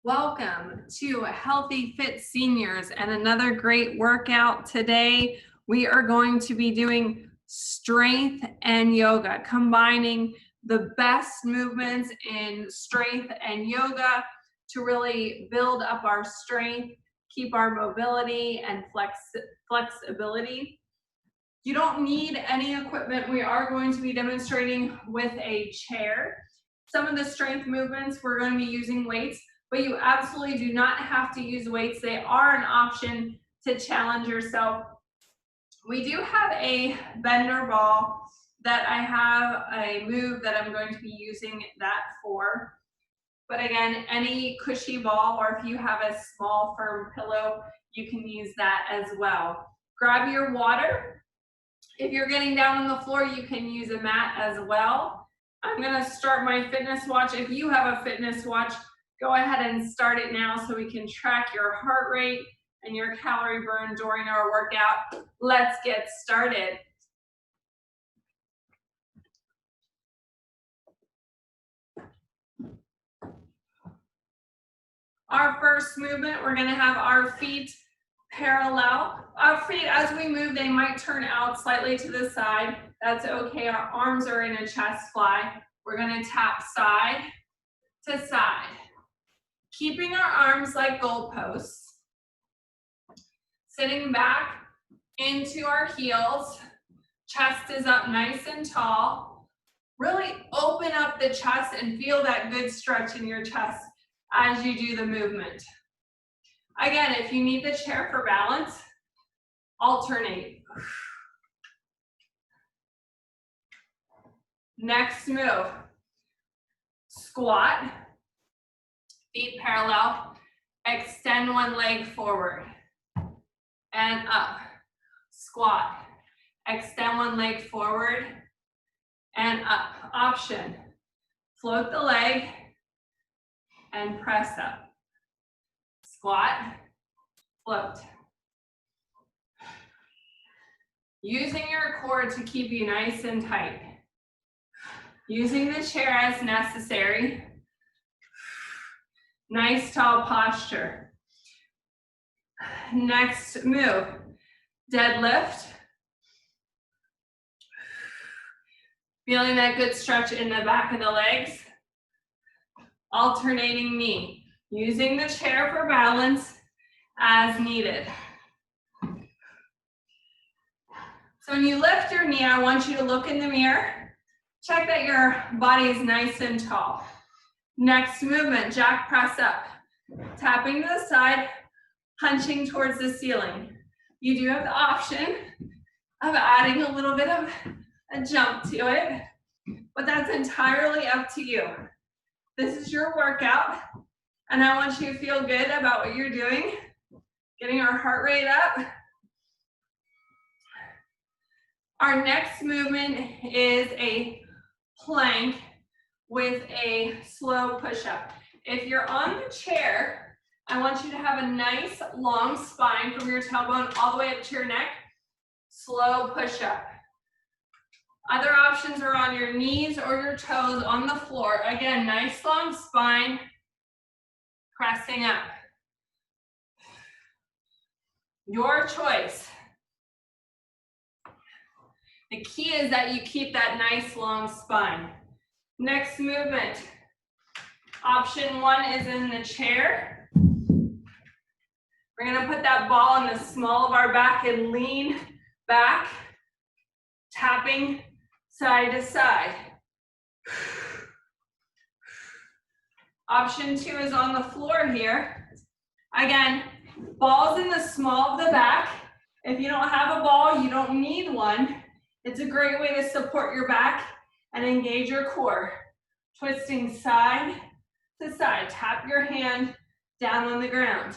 Welcome to Healthy Fit Seniors and another great workout. Today we are going to be doing strength and yoga, combining the best movements in strength and yoga to really build up our strength, keep our mobility and flexibility. You don't need any equipment. We are going to be demonstrating with a chair. Some of the strength movements we're going to be using weights, but you absolutely do not have to use weights. They are an option to challenge yourself. We do have a bender ball that I have a move that I'm going to be using that for. But again, any cushy ball, or if you have a small firm pillow, you can use that as well. Grab your water. If you're getting down on the floor, you can use a mat as well. I'm gonna start my fitness watch. If you have a fitness watch, go ahead and start it now so we can track your heart rate and your calorie burn during our workout. Let's get started. Our first movement, we're gonna have our feet parallel. Our feet, as we move, they might turn out slightly to the side. That's okay. Our arms are in a chest fly. We're gonna tap side to side, keeping our arms like goalposts. Sitting back into our heels, chest is up nice and tall. Really open up the chest and feel that good stretch in your chest as you do the movement. Again, if you need the chair for balance, alternate. Next move, squat, feet parallel, extend one leg forward and up. Squat, extend one leg forward and up. Option, float the leg and press up. Squat, float. Using your core to keep you nice and tight. Using the chair as necessary. Nice tall posture. Next move, deadlift. Feeling that good stretch in the back of the legs. Alternating knee. Using the chair for balance as needed. So when you lift your knee, I want you to look in the mirror. Check that your body is nice and tall. Next movement, jack press up. Tapping to the side, punching towards the ceiling. You do have the option of adding a little bit of a jump to it, but that's entirely up to you. This is your workout, and I want you to feel good about what you're doing, getting our heart rate up. Our next movement is a plank with a slow push-up. If you're on the chair, I want you to have a nice long spine from your tailbone all the way up to your neck. Slow push-up. Other options are on your knees or your toes on the floor. Again, nice long spine, pressing up. Your choice. The key is that you keep that nice long spine. Next movement. Option one is in the chair. We're gonna put that ball in the small of our back and lean back, tapping side to side. Option two is on the floor here. Again, ball's in the small of the back. If you don't have a ball, you don't need one. It's a great way to support your back and engage your core. Twisting side to side. Tap your hand down on the ground.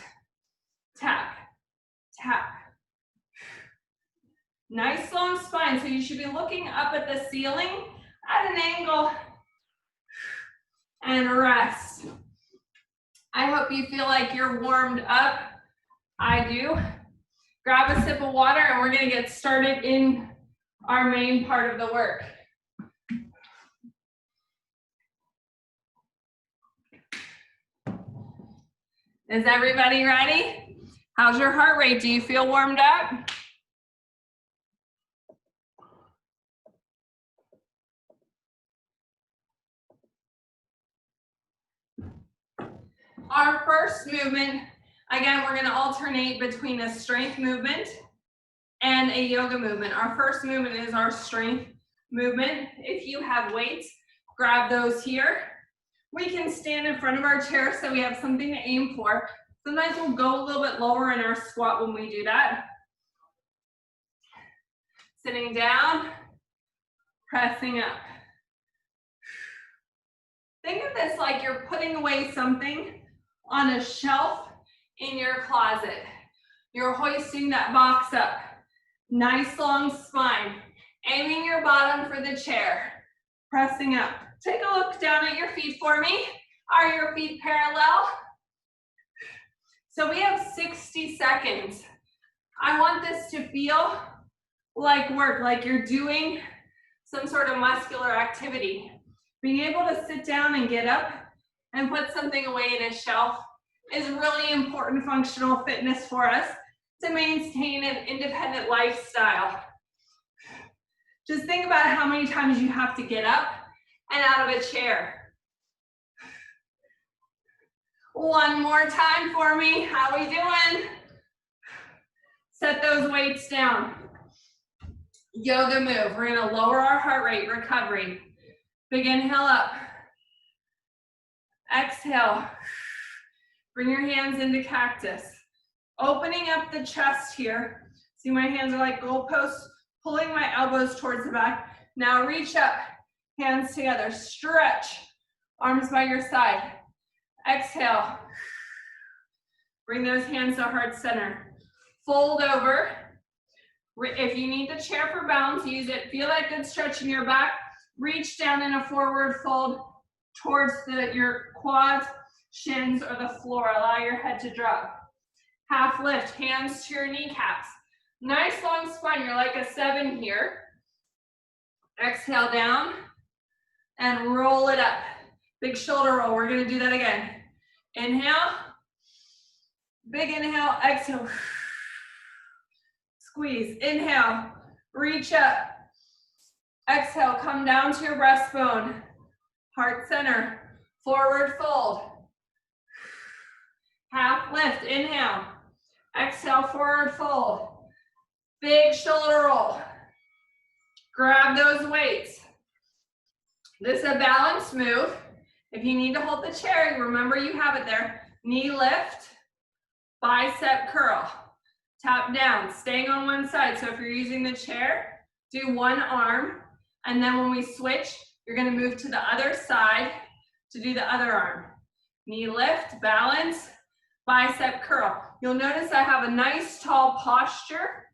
Tap, tap. Nice long spine, so you should be looking up at the ceiling at an angle and rest. I hope you feel like you're warmed up. I do. Grab a sip of water and we're gonna get started in our main part of the work. Is everybody ready? How's your heart rate? Do you feel warmed up? Our first movement, again, we're gonna alternate between a strength movement and a yoga movement. Our first movement is our strength movement. If you have weights, grab those here. We can stand in front of our chair so we have something to aim for. Sometimes we'll go a little bit lower in our squat when we do that. Sitting down, pressing up. Think of this like you're putting away something on a shelf in your closet. You're hoisting that box up. Nice long spine. Aiming your bottom for the chair. Pressing up. Take a look down at your feet for me. Are your feet parallel? So we have 60 seconds. I want this to feel like work, like you're doing some sort of muscular activity. Being able to sit down and get up and put something away in a shelf is really important functional fitness for us to maintain an independent lifestyle. Just think about how many times you have to get up and out of a chair. One more time for me. How we doing? Set those weights down. Yoga move. We're gonna lower our heart rate, recovery. Big inhale up. Exhale. Bring your hands into cactus. Opening up the chest here. See, my hands are like goalposts, pulling my elbows towards the back. Now reach up, hands together, stretch, arms by your side. Exhale. Bring those hands to heart center. Fold over. If you need the chair for balance, use it. Feel that good stretch in your back. Reach down in a forward fold towards your quads, shins, or the floor. Allow your head to drop. Half lift, hands to your kneecaps. Nice long spine, you're like a 7 here. Exhale down and roll it up. Big shoulder roll, we're gonna do that again. Inhale, big inhale, exhale. Squeeze, inhale, reach up. Exhale, come down to your breastbone. Heart center, forward fold. Half lift, inhale. Exhale, forward fold. Big shoulder roll. Grab those weights. This is a balanced move. If you need to hold the chair, remember you have it there. Knee lift, bicep curl. Tap down, staying on one side. So if you're using the chair, do one arm. And then when we switch, you're gonna move to the other side to do the other arm. Knee lift, balance, bicep curl. You'll notice I have a nice tall posture.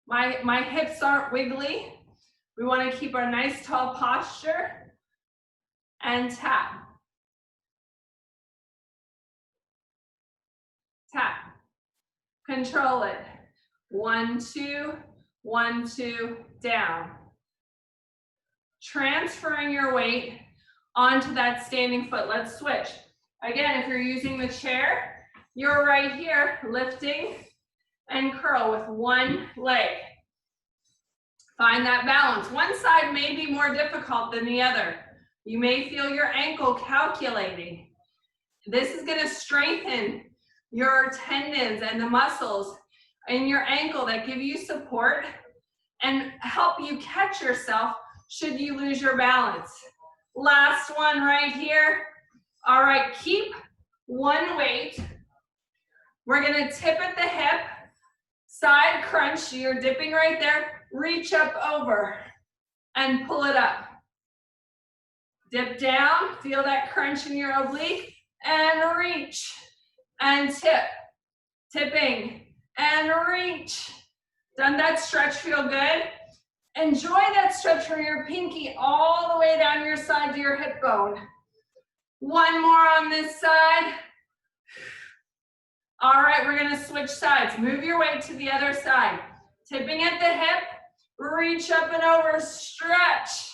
My hips aren't wiggly. We want to keep our nice tall posture and tap. Tap. Control it. 1, 2, 1, 2, down. Transferring your weight onto that standing foot. Let's switch. Again, if you're using the chair, you're right here lifting and curl with one leg. Find that balance. One side may be more difficult than the other. You may feel your ankle calculating. This is going to strengthen your tendons and the muscles in your ankle that give you support and help you catch yourself should you lose your balance. Last one right here. All right, keep one weight. We're gonna tip at the hip, side crunch, you're dipping right there, reach up over and pull it up. Dip down, feel that crunch in your oblique, and reach, and tip, tipping, and reach. Done that stretch, feel good? Enjoy that stretch from your pinky all the way down your side to your hip bone. One more on this side. All right, we're gonna switch sides. Move your weight to the other side. Tipping at the hip, reach up and over, stretch.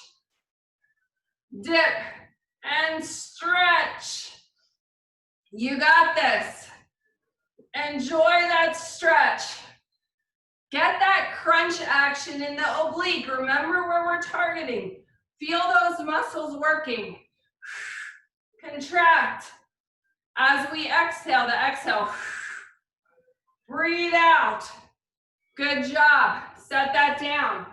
Dip and stretch. You got this. Enjoy that stretch. Get that crunch action in the oblique. Remember where we're targeting. Feel those muscles working. Contract. As we exhale, the exhale. Breathe out. Good job. Set that down.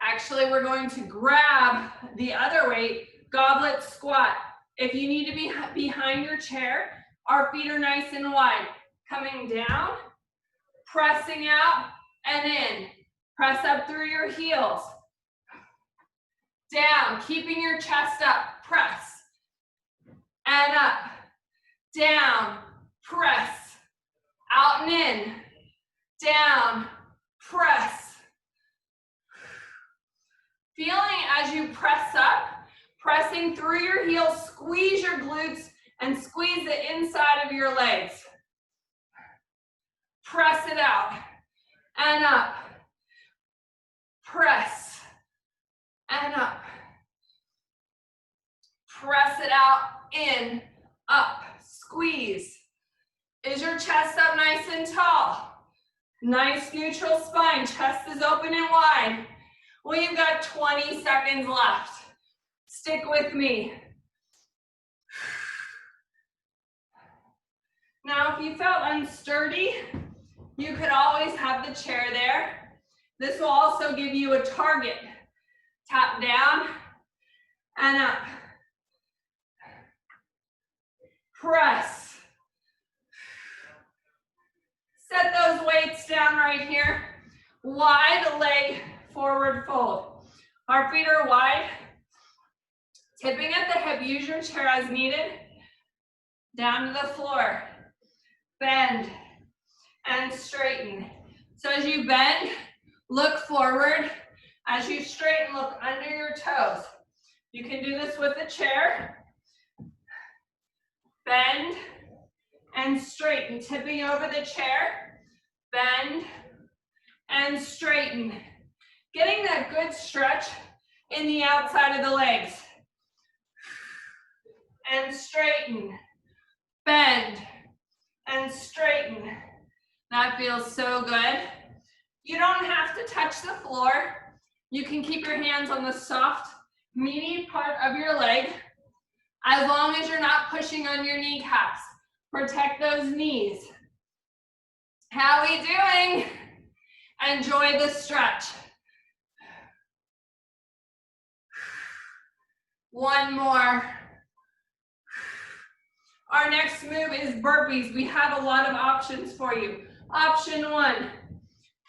Actually, we're going to grab the other weight, goblet squat. If you need to be behind your chair, our feet are nice and wide. Coming down, pressing out, and in. Press up through your heels. Down, keeping your chest up, press. And up, down, press. Out and in, down, press. Feeling as you press up, pressing through your heels, squeeze your glutes and squeeze the inside of your legs. Press it out and up. Press and up. Press it out, in, up, squeeze. Is your chest up nice and tall? Nice neutral spine, chest is open and wide. Well, you've got 20 seconds left. Stick with me. Now, if you felt unsturdy, you could always have the chair there. This will also give you a target. Tap down and up. Press. Set those weights down right here. Wide leg forward fold. Our feet are wide. Tipping at the hip, use your chair as needed. Down to the floor. Bend and straighten. So as you bend, look forward. As you straighten, look under your toes. You can do this with a chair. Bend and straighten, tipping over the chair. Bend and straighten. Getting that good stretch in the outside of the legs. And straighten. Bend and straighten. That feels so good. You don't have to touch the floor. You can keep your hands on the soft, meaty part of your leg, as long as you're not pushing on your kneecaps. Protect those knees. How are we doing? Enjoy the stretch. One more. Our next move is burpees. We have a lot of options for you. Option one,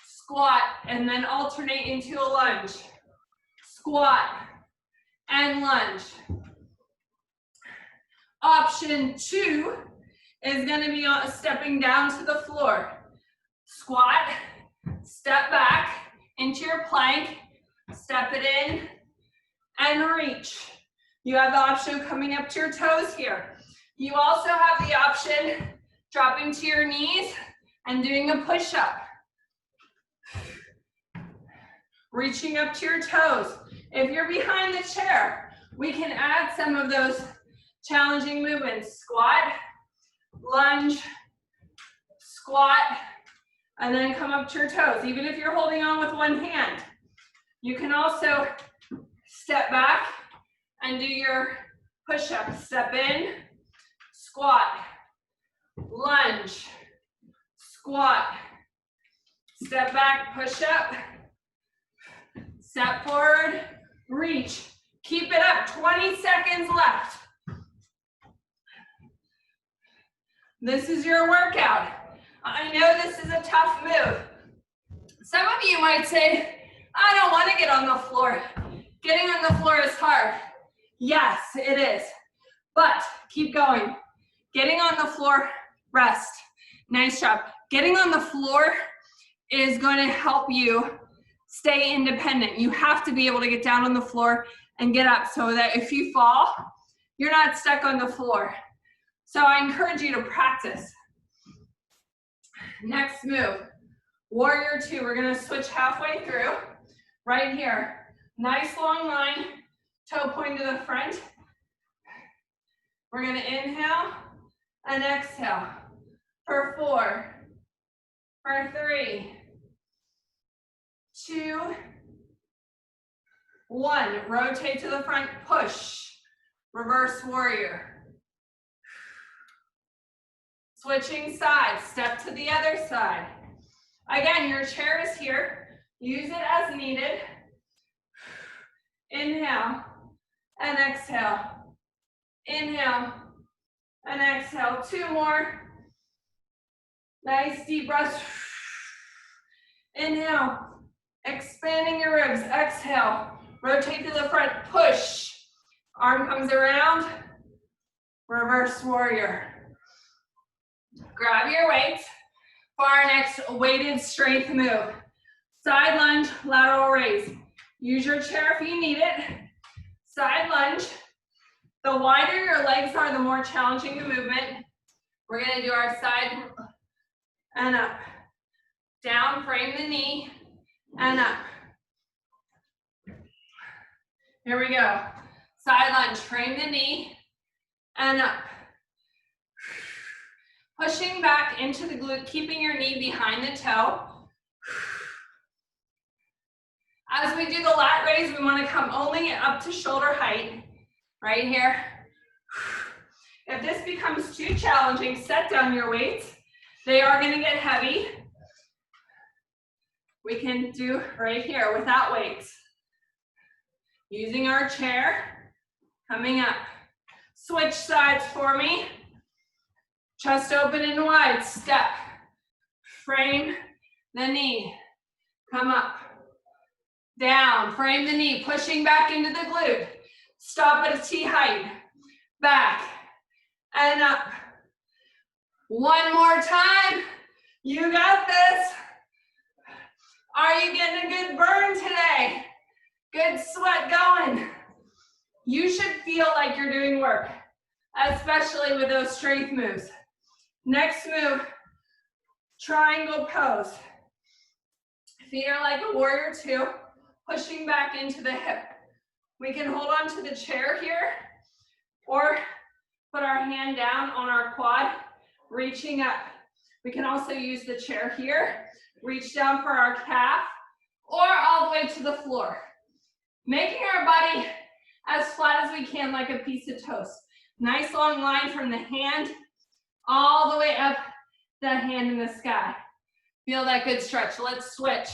squat and then alternate into a lunge. Squat and lunge. Option two is going to be stepping down to the floor. Squat, step back into your plank, step it in, and reach. You have the option of coming up to your toes here. You also have the option dropping to your knees and doing a push-up. Reaching up to your toes. If you're behind the chair, we can add some of those challenging movements. Squat, lunge, squat, and then come up to your toes. Even if you're holding on with one hand, you can also step back and do your push-up. Step in, squat, lunge, squat, step back, push up, step forward, reach. Keep it up, 20 seconds left. This is your workout. I know this is a tough move. Some of you might say, I don't want to get on the floor. Getting on the floor is hard. Yes, it is. But keep going. Getting on the floor, rest. Nice job. Getting on the floor is going to help you stay independent. You have to be able to get down on the floor and get up so that if you fall, you're not stuck on the floor. So I encourage you to practice. Next move, warrior two. We're going to switch halfway through. Right here. Nice long line, toe point to the front. We're gonna inhale and exhale for 4, for 3, 2, 1. Rotate to the front, push. Reverse warrior. Switching sides, step to the other side. Again, your chair is here. Use it as needed. Inhale and exhale. Inhale and exhale. 2 more. Nice deep breaths. Inhale, expanding your ribs. Exhale, rotate to the front, push. Arm comes around, reverse warrior. Grab your weights for our next weighted strength move. Side lunge, lateral raise. Use your chair if you need it. Side lunge. The wider your legs are, the more challenging the movement. We're gonna do our side and up. Down, frame the knee, and up. Here we go. Side lunge, frame the knee, and up. Pushing back into the glute, keeping your knee behind the toe. As we do the lat raise, we want to come only up to shoulder height, right here. If this becomes too challenging, set down your weights. They are going to get heavy. We can do right here without weights. Using our chair, coming up. Switch sides for me. Chest open and wide, step. Frame the knee, come up. Down, frame the knee, pushing back into the glute. Stop at a T height. Back and up. One more time. You got this. Are you getting a good burn today? Good sweat going. You should feel like you're doing work, especially with those strength moves. Next move, triangle pose. Feet are like a warrior 2, pushing back into the hip. We can hold on to the chair here, or put our hand down on our quad, reaching up. We can also use the chair here, reach down for our calf, or all the way to the floor. Making our body as flat as we can, like a piece of toast. Nice long line from the hand, all the way up, the hand in the sky. Feel that good stretch. Let's switch.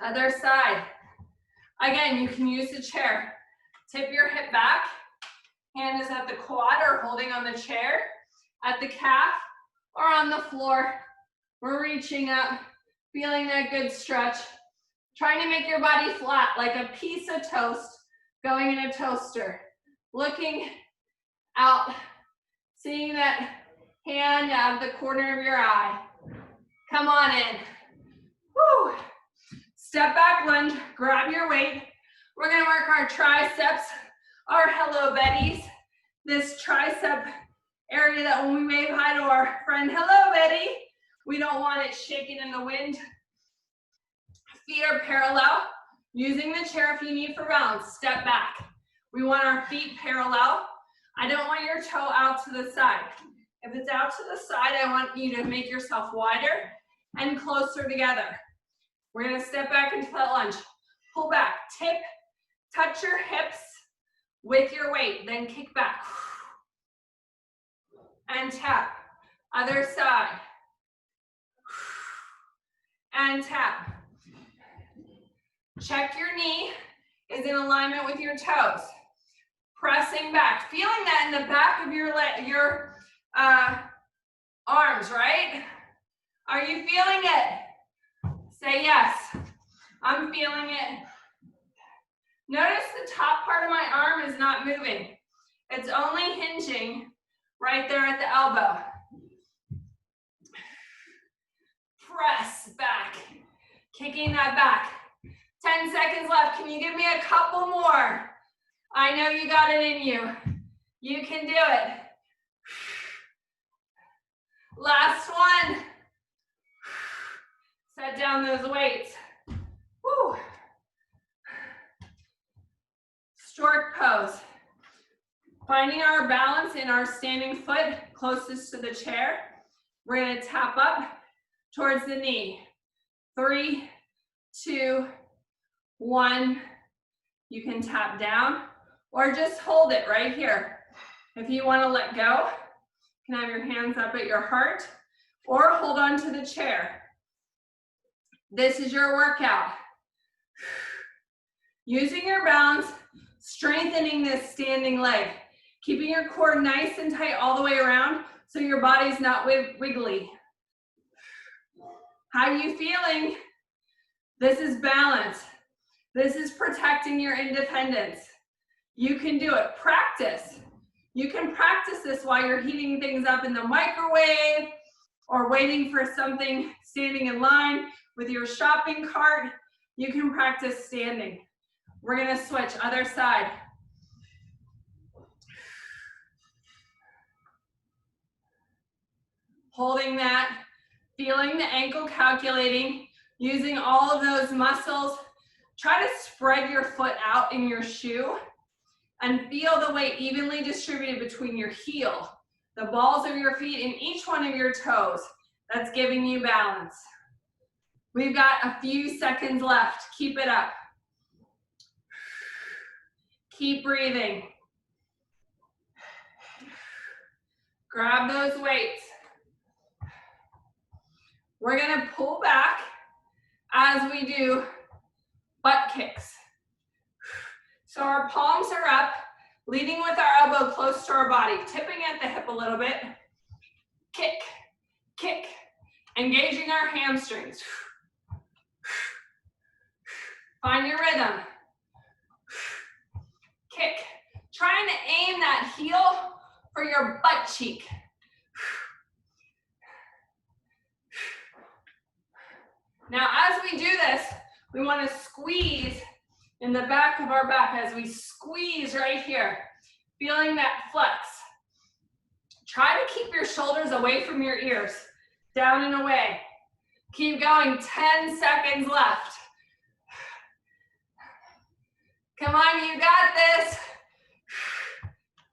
Other side. Again, you can use the chair. Tip your hip back. Hand is at the quad or holding on the chair, at the calf, or on the floor. We're reaching up, feeling that good stretch. Trying to make your body flat, like a piece of toast going in a toaster. Looking out, seeing that hand out of the corner of your eye. Come on in. Woo. Step back lunge, grab your weight. We're gonna work our triceps, our hello Betties. This tricep area that when we wave hi to our friend, hello Betty, we don't want it shaking in the wind. Feet are parallel. Using the chair if you need for balance, step back. We want our feet parallel. I don't want your toe out to the side. If it's out to the side, I want you to make yourself wider and closer together. We're gonna step back into that lunge. Pull back, tip, touch your hips with your weight, then kick back. And tap. Other side. And tap. Check your knee is in alignment with your toes. Pressing back, feeling that in the back of your arms, right? Are you feeling it? Say yes. I'm feeling it. Notice the top part of my arm is not moving. It's only hinging right there at the elbow. Press back, kicking that back. 10 seconds left. Can you give me a couple more? I know you got it in you. You can do it. Last one. Set down those weights. Woo. Stork pose. Finding our balance in our standing foot closest to the chair. We're gonna tap up towards the knee. 3, 2, 1. You can tap down or just hold it right here. If you wanna let go, you can have your hands up at your heart or hold on to the chair. This is your workout. Using your balance, strengthening this standing leg. Keeping your core nice and tight all the way around so your body's not wiggly. How are you feeling? This is balance. This is protecting your independence. You can do it. Practice. You can practice this while you're heating things up in the microwave or waiting for something, standing in line with your shopping cart. You can practice standing. We're gonna switch, other side. Holding that, feeling the ankle calculating, using all of those muscles. Try to spread your foot out in your shoe and feel the weight evenly distributed between your heel, the balls of your feet, and each one of your toes. That's giving you balance. We've got a few seconds left. Keep it up. Keep breathing. Grab those weights. We're gonna pull back as we do butt kicks. So our palms are up, leading with our elbow close to our body, tipping at the hip a little bit. Kick, kick, engaging our hamstrings. Find your rhythm. Kick, trying to aim that heel for your butt cheek. Now, as we do this, we want to squeeze in the back of our back as we squeeze right here, feeling that flex. Try to keep your shoulders away from your ears, down and away. Keep going, 10 seconds left. Come on, you got this.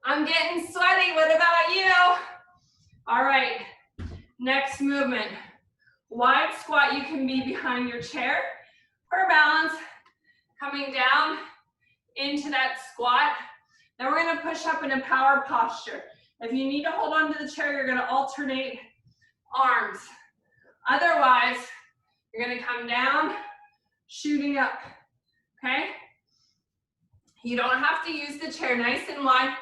I'm getting sweaty, what about you? All right, next movement. Wide squat, you can be behind your chair for balance, coming down into that squat. Then we're gonna push up in a power posture. If you need to hold on to the chair, you're gonna alternate arms. Otherwise, you're gonna come down, shooting up, okay? You don't have to use the chair, nice and wide,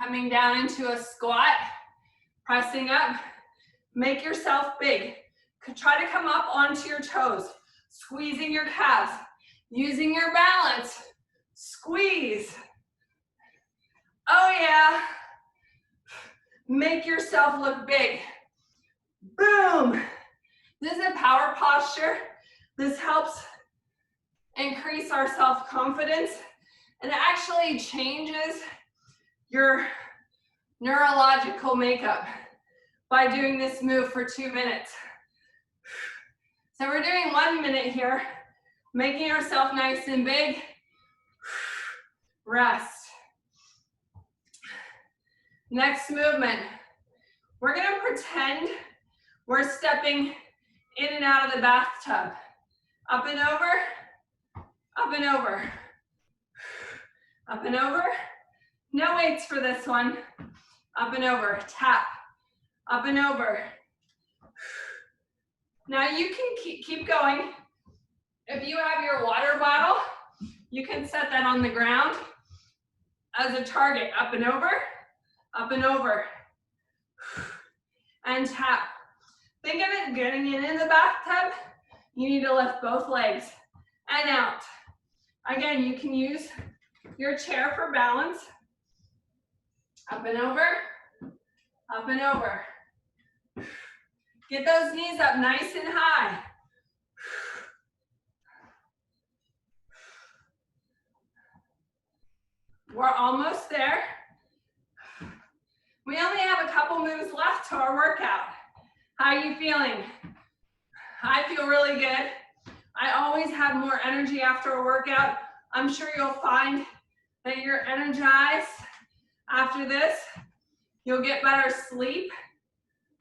coming down into a squat, pressing up, make yourself big. Try to come up onto your toes, squeezing your calves, using your balance, squeeze. Oh yeah. Make yourself look big. Boom. This is a power posture. This helps increase our self-confidence, and it actually changes your neurological makeup by doing this move for 2 minutes. So we're doing 1 minute here, making ourselves nice and big. Rest. Next movement. We're gonna pretend we're stepping in and out of the bathtub. Up and over, up and over. Up and over. No weights for this one. Up and over, tap. Up and over. Now you can keep going. If you have your water bottle, you can set that on the ground as a target. Up and over, and tap. Think of it getting in the bathtub. You need to lift both legs and out. Again, you can use your chair for balance. Up and over, up and over. Get those knees up nice and high. We're almost there. We only have a couple moves left to our workout. How are you feeling? I feel really good. I always have more energy after a workout. I'm sure you'll find that you're energized After this, you'll get better sleep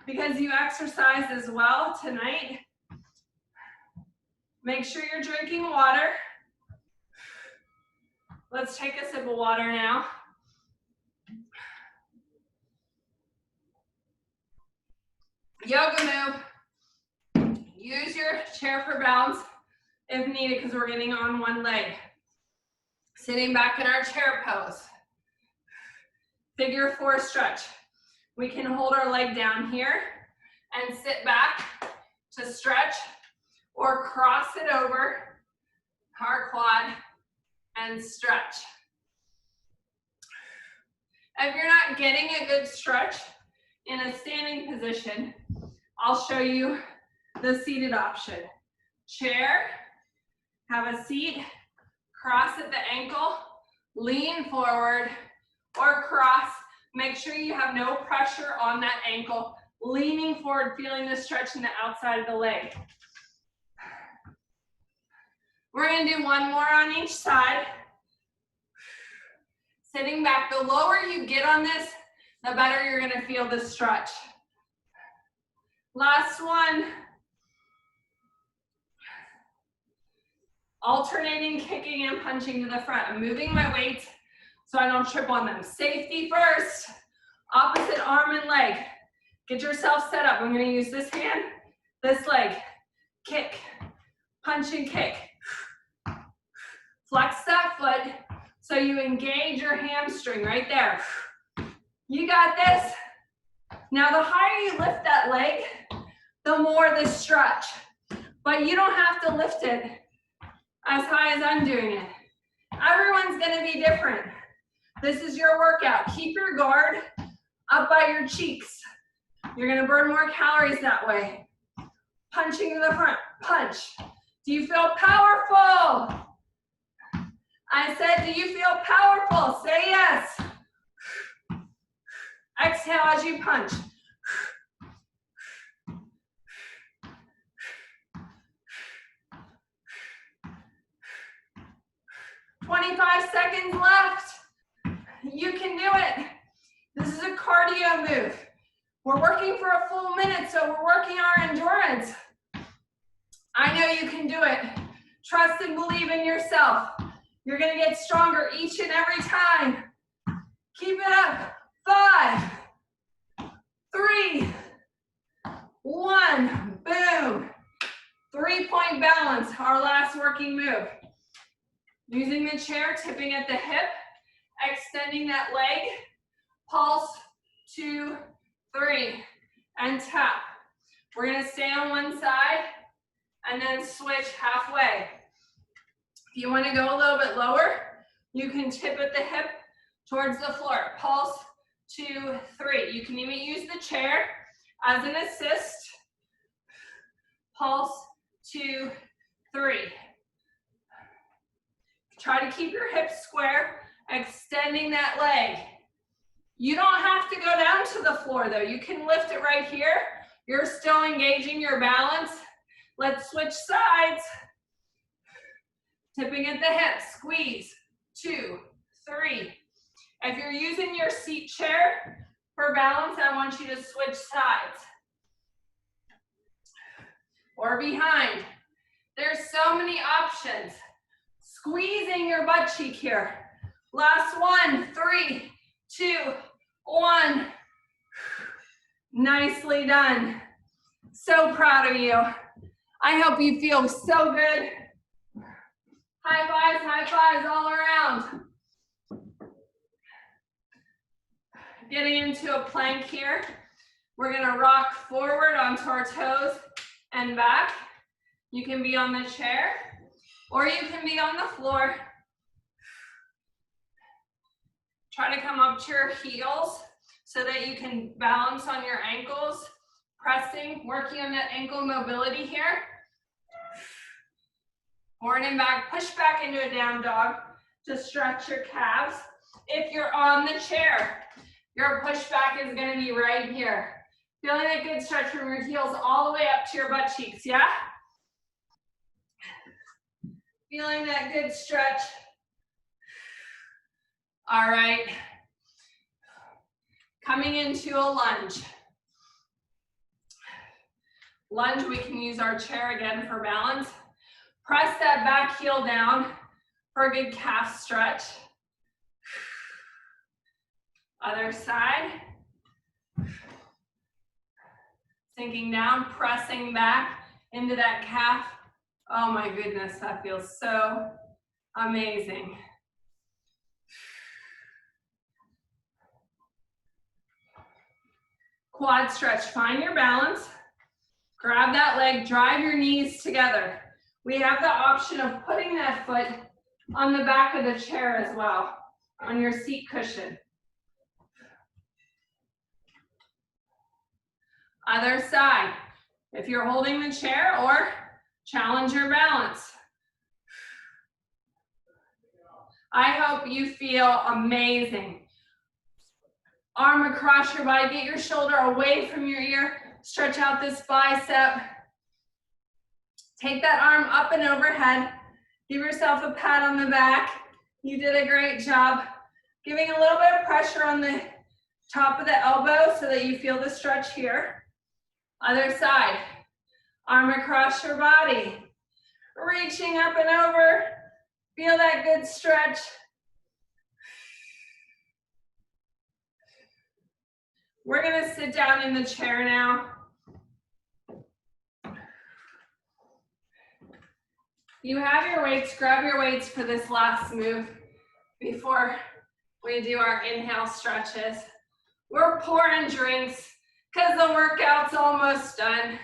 because you exercised as well tonight. Make sure you're drinking water. Let's take a sip of water now. Yoga move. Use your chair for balance if needed because we're getting on one leg. Sitting back in our chair pose. Figure 4 stretch. We can hold our leg down here and sit back to stretch or cross it over our quad and stretch. If you're not getting a good stretch in a standing position, I'll show you the seated option. Chair, have a seat, cross at the ankle, lean forward, or cross. Make sure you have no pressure on that ankle, leaning forward, feeling the stretch in the outside of the leg. We're gonna do one more on each side. Sitting back, the lower you get on this, the better you're gonna feel the stretch. Last one. Alternating kicking and punching to the front. I'm moving my weights so I don't trip on them. Safety first. Opposite arm and leg. Get yourself set up. I'm gonna use this hand, this leg. Kick, punch and kick. Flex that foot so you engage your hamstring right there. You got this. Now the higher you lift that leg, the more the stretch. But you don't have to lift it as high as I'm doing it. Everyone's gonna be different. This is your workout. Keep your guard up by your cheeks. You're gonna burn more calories that way. Punching to the front, punch. Do you feel powerful? I said, do you feel powerful? Say yes. Exhale as you punch. 25 seconds left. You can do it. This is a cardio move. We're working for a full minute, so we're working our endurance. I know you can do it. Trust and believe in yourself. You're gonna get stronger each and every time. Keep it up. 5, 3, 1, boom. 3-point balance, our last working move. Using the chair, tipping at the hip, extending that leg, pulse, 2, 3, and tap. We're gonna stay on one side and then switch halfway. If you wanna go a little bit lower, you can tip at the hip towards the floor. Pulse, 2, 3. You can even use the chair as an assist. Pulse, 2, 3. Try to keep your hips square, extending that leg. You don't have to go down to the floor though. You can lift it right here. You're still engaging your balance. Let's switch sides. Tipping at the hip, squeeze, 2, 3. If you're using your seat chair for balance, I want you to switch sides. Or behind. There's so many options. Squeezing your butt cheek here. Last one, 3, 2, 1. Nicely done. So proud of you. I hope you feel so good. High fives all around. Getting into a plank here. We're gonna rock forward onto our toes and back. You can be on the chair or you can be on the floor. Try to come up to your heels so that you can balance on your ankles. Pressing, working on that ankle mobility here. Forward and back, push back into a down dog to stretch your calves. If you're on the chair, your pushback is gonna be right here. Feeling a good stretch from your heels all the way up to your butt cheeks, yeah? Feeling that good stretch. All right. Coming into a lunge. Lunge, we can use our chair again for balance. Press that back heel down for a good calf stretch. Other side. Sinking down, pressing back into that calf. Oh my goodness, that feels so amazing. Quad stretch, find your balance. Grab that leg, drive your knees together. We have the option of putting that foot on the back of the chair as well, on your seat cushion. Other side. If you're holding the chair, or challenge your balance. I hope you feel amazing. Arm across your body, get your shoulder away from your ear, stretch out this bicep. Take that arm up and overhead. Give yourself a pat on the back. You did a great job. Giving a little bit of pressure on the top of the elbow so that you feel the stretch here. Other side. Arm across your body. Reaching up and over. Feel that good stretch. We're gonna sit down in the chair now. You have your weights, grab your weights for this last move before we do our inhale stretches. We're pouring drinks because the workout's almost done.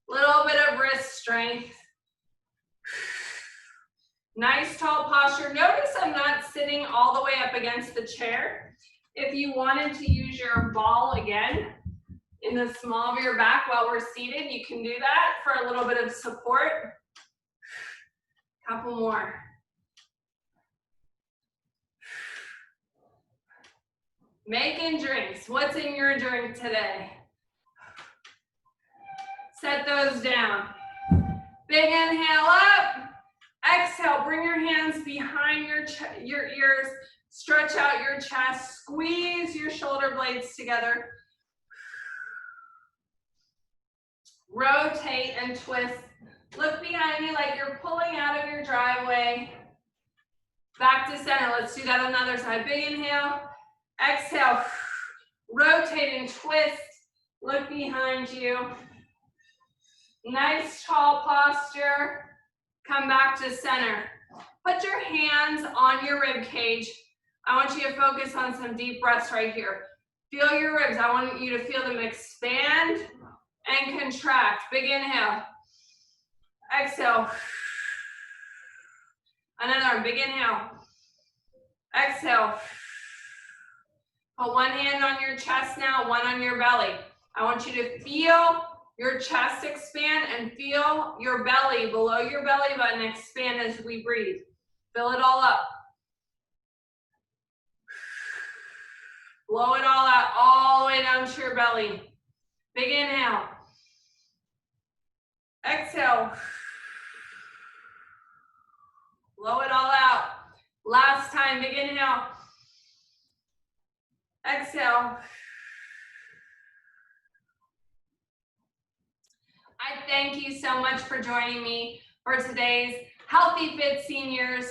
Little bit of wrist strength. Nice tall posture. Notice I'm not sitting all the way up against the chair. If you wanted to use your ball again in the small of your back while we're seated, you can do that for a little bit of support. Couple more. Making drinks. What's in your drink today? Set those down. Big inhale up. Exhale, bring your hands behind your ears. Stretch out your chest. Squeeze your shoulder blades together. Rotate and twist. Look behind you like you're pulling out of your driveway. Back to center. Let's do that on the other side. Big inhale. Exhale. Rotate and twist. Look behind you. Nice tall posture. Come back to center. Put your hands on your rib cage. I want you to focus on some deep breaths right here. Feel your ribs. I want you to feel them expand and contract. Big inhale. Exhale. Another big inhale. Exhale. Put one hand on your chest now, one on your belly. I want you to feel your chest expand and feel your belly, below your belly button, expand as we breathe. Fill it all up. Blow it all out, all the way down to your belly. Big inhale. Exhale. Blow it all out. Last time, big inhale. Exhale. I thank you so much for joining me for today's Healthy Fit Seniors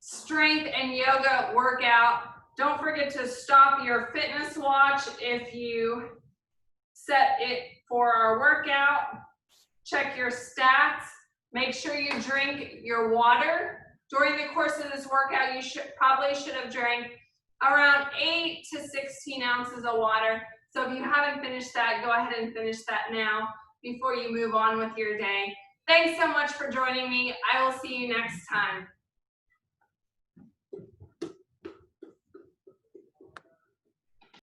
Strength and Yoga workout. Don't forget to stop your fitness watch if you set it for our workout. Check your stats. Make sure you drink your water. During the course of this workout, you probably should have drank around 8 to 16 ounces of water. So if you haven't finished that, go ahead and finish that now before you move on with your day. Thanks so much for joining me. I will see you next time.